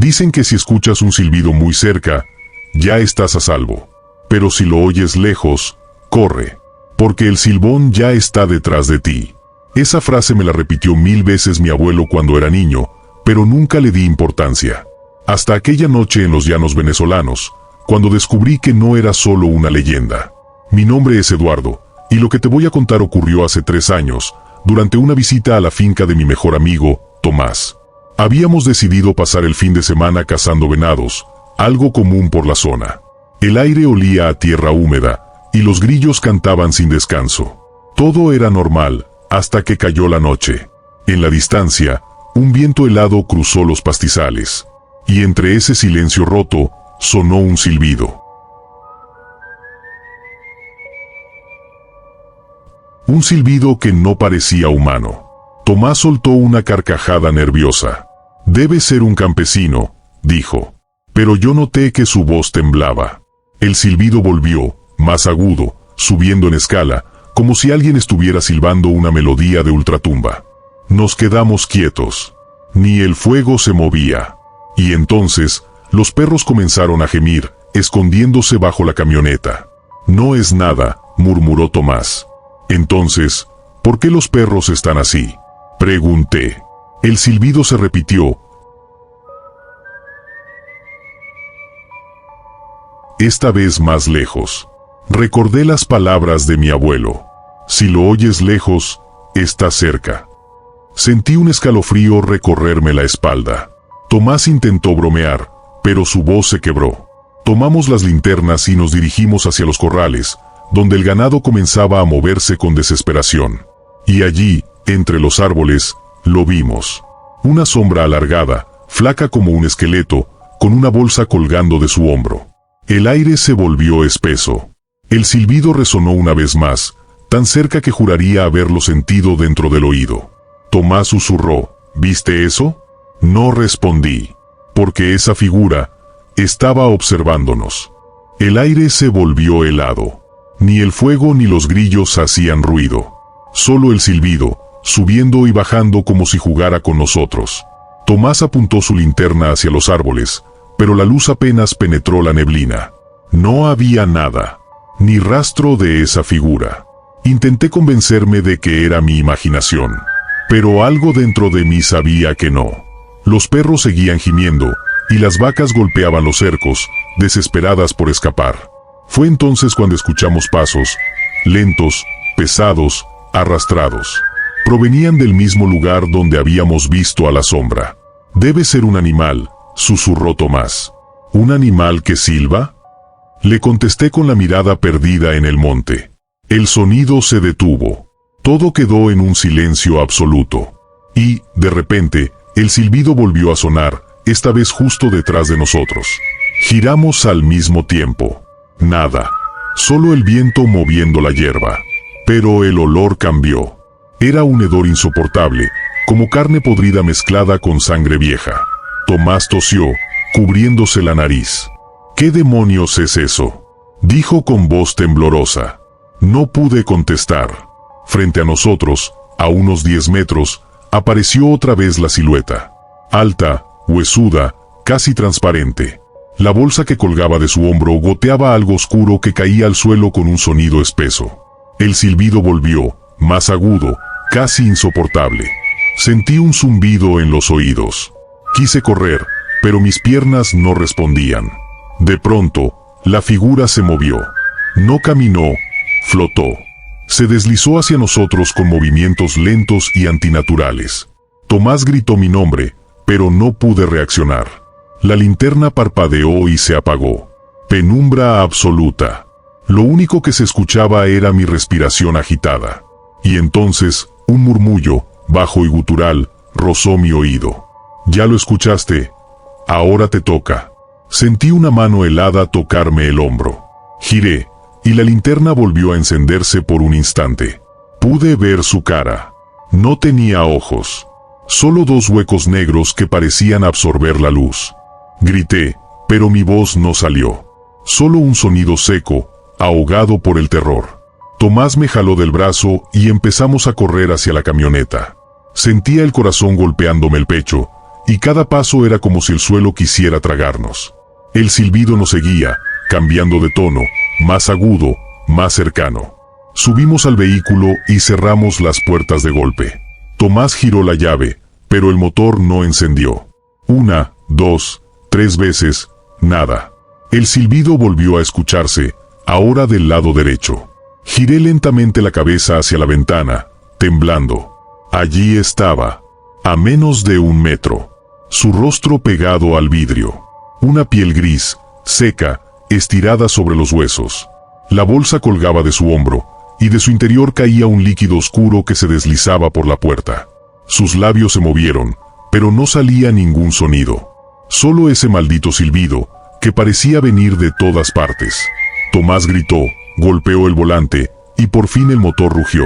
Dicen que si escuchas un silbido muy cerca, ya estás a salvo. Pero si lo oyes lejos, corre, porque el silbón ya está detrás de ti. Esa frase me la repitió 1000 veces mi abuelo cuando era niño, pero nunca le di importancia. Hasta aquella noche en los llanos venezolanos, cuando descubrí que no era solo una leyenda. Mi nombre es Eduardo, y lo que te voy a contar ocurrió hace 3 años, durante una visita a la finca de mi mejor amigo, Tomás. Habíamos decidido pasar el fin de semana cazando venados, algo común por la zona. El aire olía a tierra húmeda, y los grillos cantaban sin descanso. Todo era normal, hasta que cayó la noche. En la distancia, un viento helado cruzó los pastizales, y entre ese silencio roto, sonó un silbido. Un silbido que no parecía humano. Tomás soltó una carcajada nerviosa. «Debe ser un campesino», dijo. Pero yo noté que su voz temblaba. El silbido volvió, más agudo, subiendo en escala, como si alguien estuviera silbando una melodía de ultratumba. Nos quedamos quietos. Ni el fuego se movía. Y entonces, los perros comenzaron a gemir, escondiéndose bajo la camioneta. «No es nada», murmuró Tomás. «Entonces, ¿por qué los perros están así?», pregunté. El silbido se repitió. Esta vez más lejos. Recordé las palabras de mi abuelo. Si lo oyes lejos, está cerca. Sentí un escalofrío recorrerme la espalda. Tomás intentó bromear, pero su voz se quebró. Tomamos las linternas y nos dirigimos hacia los corrales, donde el ganado comenzaba a moverse con desesperación. Y allí, entre los árboles, lo vimos. Una sombra alargada, flaca como un esqueleto, con una bolsa colgando de su hombro. El aire se volvió espeso. El silbido resonó una vez más, tan cerca que juraría haberlo sentido dentro del oído. Tomás susurró, ¿viste eso? No respondí, porque esa figura estaba observándonos. El aire se volvió helado. Ni el fuego ni los grillos hacían ruido. Solo el silbido, subiendo y bajando como si jugara con nosotros. Tomás apuntó su linterna hacia los árboles, pero la luz apenas penetró la neblina. No había nada, ni rastro de esa figura. Intenté convencerme de que era mi imaginación, pero algo dentro de mí sabía que no. Los perros seguían gimiendo, y las vacas golpeaban los cercos, desesperadas por escapar. Fue entonces cuando escuchamos pasos, lentos, pesados, arrastrados. Provenían del mismo lugar donde habíamos visto a la sombra. «Debe ser un animal», susurró Tomás. «¿Un animal que silba?», le contesté con la mirada perdida en el monte. El sonido se detuvo. Todo quedó en un silencio absoluto. Y, de repente, el silbido volvió a sonar, esta vez justo detrás de nosotros. Giramos al mismo tiempo. Nada. Solo el viento moviendo la hierba. Pero el olor cambió. Era un hedor insoportable, como carne podrida mezclada con sangre vieja. Tomás tosió, cubriéndose la nariz. «¿Qué demonios es eso?», dijo con voz temblorosa. No pude contestar. Frente a nosotros, a unos 10 metros, apareció otra vez la silueta. Alta, huesuda, casi transparente. La bolsa que colgaba de su hombro goteaba algo oscuro que caía al suelo con un sonido espeso. El silbido volvió, más agudo, casi insoportable. Sentí un zumbido en los oídos. Quise correr, pero mis piernas no respondían. De pronto, la figura se movió. No caminó, flotó. Se deslizó hacia nosotros con movimientos lentos y antinaturales. Tomás gritó mi nombre, pero no pude reaccionar. La linterna parpadeó y se apagó. Penumbra absoluta. Lo único que se escuchaba era mi respiración agitada. Y entonces, un murmullo, bajo y gutural, rozó mi oído. «Ya lo escuchaste. Ahora te toca». Sentí una mano helada tocarme el hombro. Giré, y la linterna volvió a encenderse por un instante. Pude ver su cara. No tenía ojos. Solo 2 huecos negros que parecían absorber la luz. Grité, pero mi voz no salió. Solo un sonido seco, ahogado por el terror. Tomás me jaló del brazo y empezamos a correr hacia la camioneta. Sentía el corazón golpeándome el pecho, y cada paso era como si el suelo quisiera tragarnos. El silbido nos seguía, cambiando de tono, más agudo, más cercano. Subimos al vehículo y cerramos las puertas de golpe. Tomás giró la llave, pero el motor no encendió. 1, 2, 3 veces, nada. El silbido volvió a escucharse, ahora del lado derecho. Giré lentamente la cabeza hacia la ventana, temblando. Allí estaba, a menos de 1 metro. Su rostro pegado al vidrio. Una piel gris, seca, estirada sobre los huesos. La bolsa colgaba de su hombro, y de su interior caía un líquido oscuro que se deslizaba por la puerta. Sus labios se movieron, pero no salía ningún sonido. Solo ese maldito silbido, que parecía venir de todas partes. Tomás gritó, golpeó el volante, y por fin el motor rugió.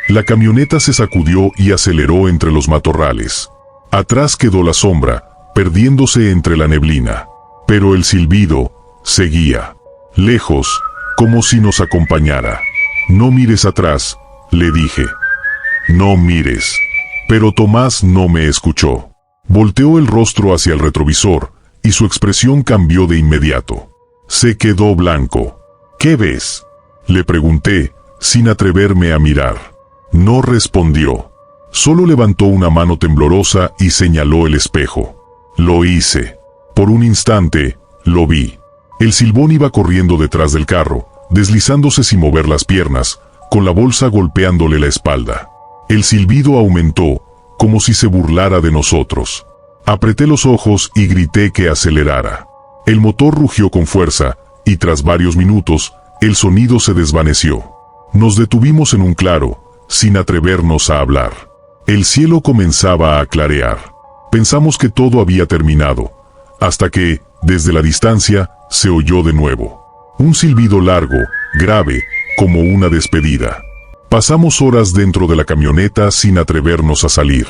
La camioneta se sacudió y aceleró entre los matorrales. Atrás quedó la sombra, perdiéndose entre la neblina. Pero el silbido seguía. Lejos, como si nos acompañara. «No mires atrás», le dije. «No mires». Pero Tomás no me escuchó. Volteó el rostro hacia el retrovisor, y su expresión cambió de inmediato. Se quedó blanco. «¿Qué ves?», le pregunté, sin atreverme a mirar. No respondió. Solo levantó una mano temblorosa y señaló el espejo. Lo hice. Por un instante, lo vi. El Silbón iba corriendo detrás del carro, deslizándose sin mover las piernas, con la bolsa golpeándole la espalda. El silbido aumentó, como si se burlara de nosotros. Apreté los ojos y grité que acelerara. El motor rugió con fuerza, y tras varios minutos, el sonido se desvaneció. Nos detuvimos en un claro, sin atrevernos a hablar. El cielo comenzaba a clarear. Pensamos que todo había terminado, hasta que, desde la distancia, se oyó de nuevo. Un silbido largo, grave, como una despedida. Pasamos horas dentro de la camioneta sin atrevernos a salir.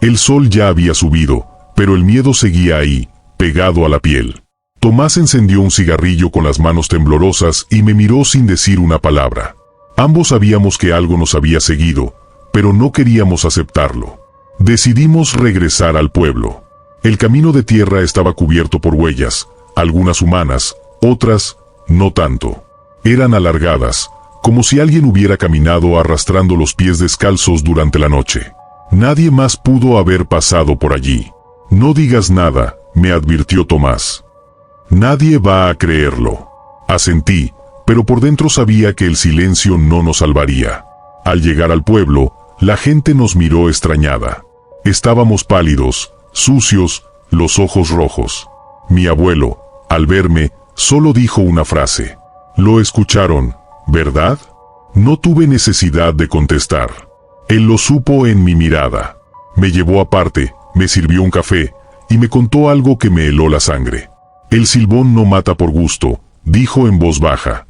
El sol ya había subido, pero el miedo seguía ahí, pegado a la piel. Tomás encendió un cigarrillo con las manos temblorosas y me miró sin decir una palabra. Ambos sabíamos que algo nos había seguido, pero no queríamos aceptarlo. Decidimos regresar al pueblo. El camino de tierra estaba cubierto por huellas, algunas humanas, otras, no tanto. Eran alargadas, como si alguien hubiera caminado arrastrando los pies descalzos durante la noche. Nadie más pudo haber pasado por allí. No digas nada, me advirtió Tomás. Nadie va a creerlo. Asentí, pero por dentro sabía que el silencio no nos salvaría. Al llegar al pueblo, la gente nos miró extrañada. Estábamos pálidos, sucios, los ojos rojos. Mi abuelo, al verme, solo dijo una frase. «Lo escucharon, ¿verdad?». No tuve necesidad de contestar. Él lo supo en mi mirada. Me llevó aparte, me sirvió un café, y me contó algo que me heló la sangre. «El Silbón no mata por gusto», dijo en voz baja.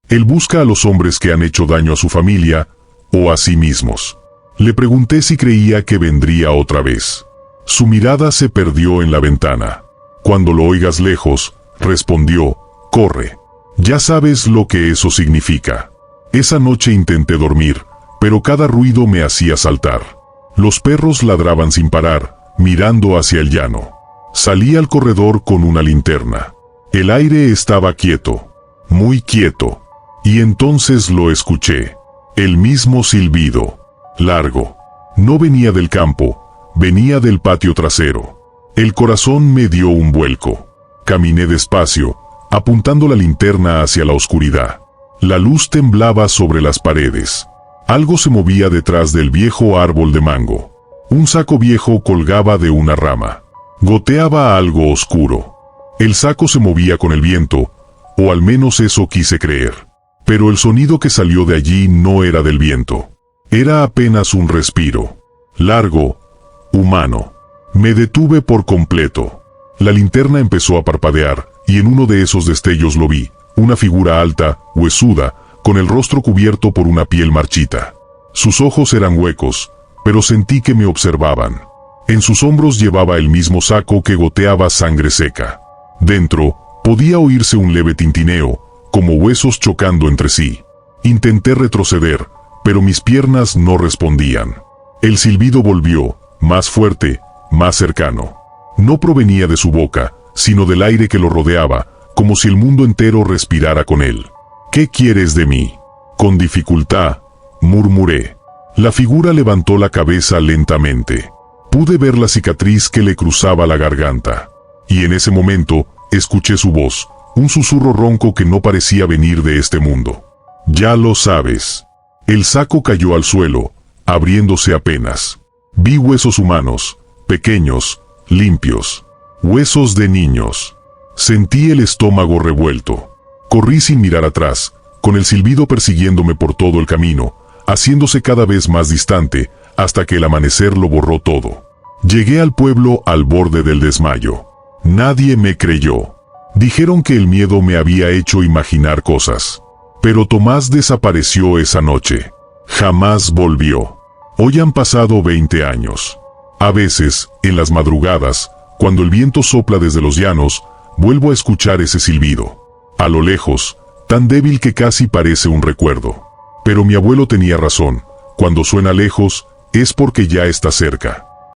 «Él busca a los hombres que han hecho daño a su familia, o a sí mismos». Le pregunté si creía que vendría otra vez. Su mirada se perdió en la ventana. «Cuando lo oigas lejos», respondió, «corre. Ya sabes lo que eso significa». Esa noche intenté dormir, pero cada ruido me hacía saltar. Los perros ladraban sin parar, mirando hacia el llano. Salí al corredor con una linterna. El aire estaba quieto, muy quieto. Y entonces lo escuché. El mismo silbido. Largo. No venía del campo, venía del patio trasero. El corazón me dio un vuelco. Caminé despacio, apuntando la linterna hacia la oscuridad. La luz temblaba sobre las paredes. Algo se movía detrás del viejo árbol de mango. Un saco viejo colgaba de una rama. Goteaba algo oscuro. El saco se movía con el viento, o al menos eso quise creer. Pero el sonido que salió de allí no era del viento. Era apenas un respiro. Largo, humano. Me detuve por completo. La linterna empezó a parpadear, y en uno de esos destellos lo vi. Una figura alta, huesuda, con el rostro cubierto por una piel marchita. Sus ojos eran huecos, pero sentí que me observaban. En sus hombros llevaba el mismo saco que goteaba sangre seca. Dentro, podía oírse un leve tintineo, como huesos chocando entre sí. Intenté retroceder, pero mis piernas no respondían. El silbido volvió, más fuerte, más cercano. No provenía de su boca, sino del aire que lo rodeaba, como si el mundo entero respirara con él. «¿Qué quieres de mí?», con dificultad murmuré. La figura levantó la cabeza lentamente. Pude ver la cicatriz que le cruzaba la garganta. Y en ese momento, escuché su voz, un susurro ronco que no parecía venir de este mundo. «Ya lo sabes». El saco cayó al suelo, abriéndose apenas. Vi huesos humanos, pequeños, limpios. Huesos de niños. Sentí el estómago revuelto. Corrí sin mirar atrás, con el silbido persiguiéndome por todo el camino, haciéndose cada vez más distante, hasta que el amanecer lo borró todo. Llegué al pueblo al borde del desmayo. Nadie me creyó. Dijeron que el miedo me había hecho imaginar cosas. Pero Tomás desapareció esa noche. Jamás volvió. Hoy han pasado 20 años. A veces, en las madrugadas, cuando el viento sopla desde los llanos, vuelvo a escuchar ese silbido. A lo lejos, tan débil que casi parece un recuerdo. Pero mi abuelo tenía razón. Cuando suena lejos, es porque ya está cerca.